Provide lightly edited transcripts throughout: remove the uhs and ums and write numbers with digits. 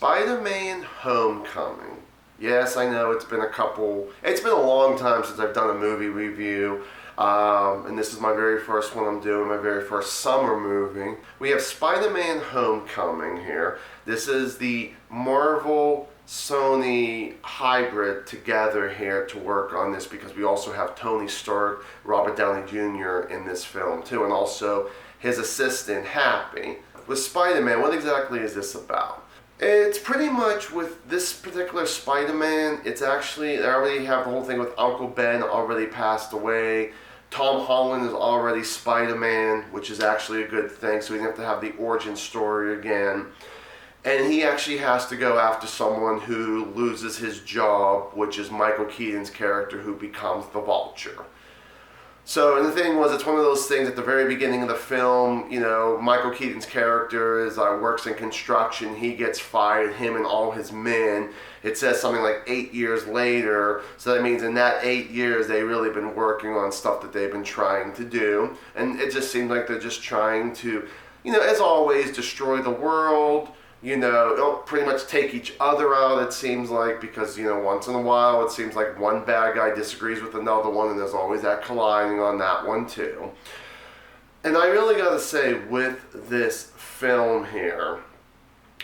Spider-Man Homecoming. Yes, I know it's been a long time since I've done a movie review. And this is my very first one I'm doing, my very first summer movie. We have Spider-Man Homecoming here. This is the Marvel Sony hybrid together here to work on this, because we also have Tony Stark, Robert Downey Jr. in this film too, and also his assistant Happy. With Spider-Man, what exactly is this about? It's pretty much, with this particular Spider-Man, it's actually, they already have the whole thing with Uncle Ben already passed away. Tom Holland is already Spider-Man, which is actually a good thing, so we didn't have to have the origin story again. And he actually has to go after someone who loses his job, which is Michael Keaton's character, who becomes the Vulture. So, and the thing was, it's one of those things at the very beginning of the film, Michael Keaton's character works in construction, he gets fired, him and all his men. It says something like 8 years later, so that means in that 8 years they've really been working on stuff that they've been trying to do. And it just seems like they're just trying to, as always, destroy the world. Pretty much take each other out, it seems like, because, once in a while it seems like one bad guy disagrees with another one, and there's always that colliding on that one too. And I really gotta say, with this film here,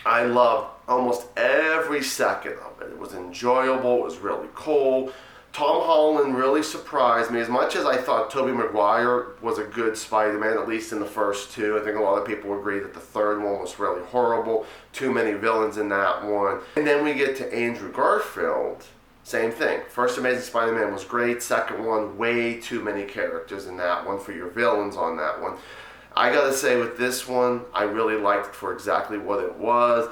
I loved almost every second of it. It was enjoyable, it was really cool. Tom Holland really surprised me. As much as I thought Tobey Maguire was a good Spider-Man, at least in the first two. I think a lot of people agree that the third one was really horrible. Too many villains in that one. And then we get to Andrew Garfield. Same thing. First Amazing Spider-Man was great. Second one, way too many characters in that one for your villains on that one. I gotta say, with this one, I really liked it for exactly what it was.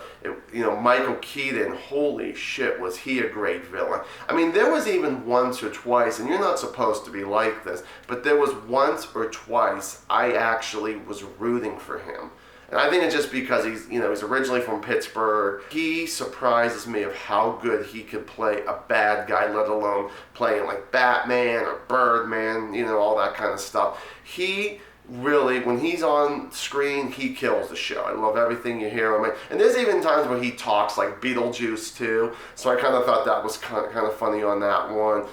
Michael Keaton, holy shit, was he a great villain. I mean, there was even once or twice, and you're not supposed to be like this, but there was once or twice I actually was rooting for him. And I think it's just because he's originally from Pittsburgh. He surprises me of how good he could play a bad guy, let alone playing like Batman or Birdman, all that kind of stuff. He really, when he's on screen, he kills the show. I love everything you hear him. And there's even times where he talks like Beetlejuice too. So I kind of thought that was kind of funny on that one.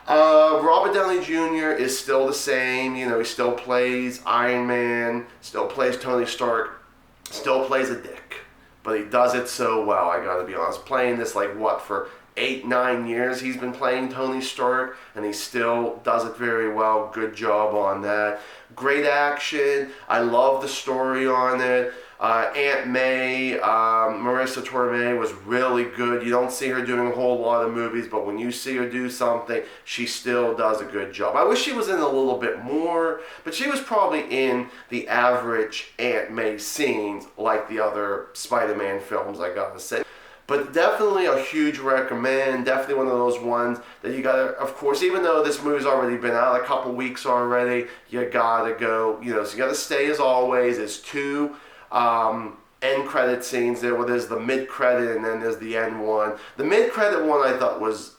Robert Downey Jr. is still the same. He still plays Iron Man, still plays Tony Stark, still plays a dick. But he does it so well, I gotta be honest. Playing this for 8-9 years he's been playing Tony Stark, and he still does it very well. Good job on that. Great action. I love the story on it. Aunt May, Marissa Tomei was really good. You don't see her doing a whole lot of movies, but when you see her do something, she still does a good job. I wish she was in a little bit more, but she was probably in the average Aunt May scenes like the other Spider-Man films, I gotta say. But definitely a huge recommend. Definitely one of those ones that you gotta, of course, even though this movie's already been out a couple weeks already, you gotta go, so you gotta stay as always. There's two end credit scenes there. Well, there's the mid credit and then there's the end one. The mid credit one I thought was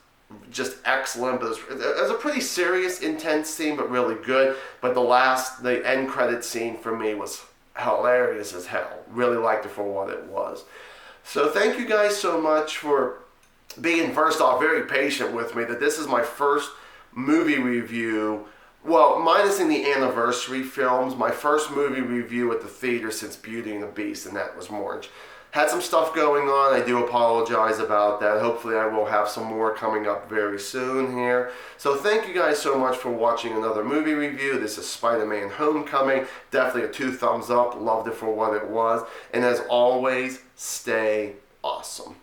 just excellent, but it was a pretty serious, intense scene, but really good. But the end credit scene for me was hilarious as hell. Really liked it for what it was. So thank you guys so much for being, first off, very patient with me, that this is my first movie review, well, minusing the anniversary films, my first movie review at the theater since Beauty and the Beast, and that was March. Had some stuff going on, I do apologize about that. Hopefully I will have some more coming up very soon here. So thank you guys so much for watching another movie review. This is Spider-Man Homecoming. Definitely a 2 thumbs up, loved it for what it was. And as always, stay awesome.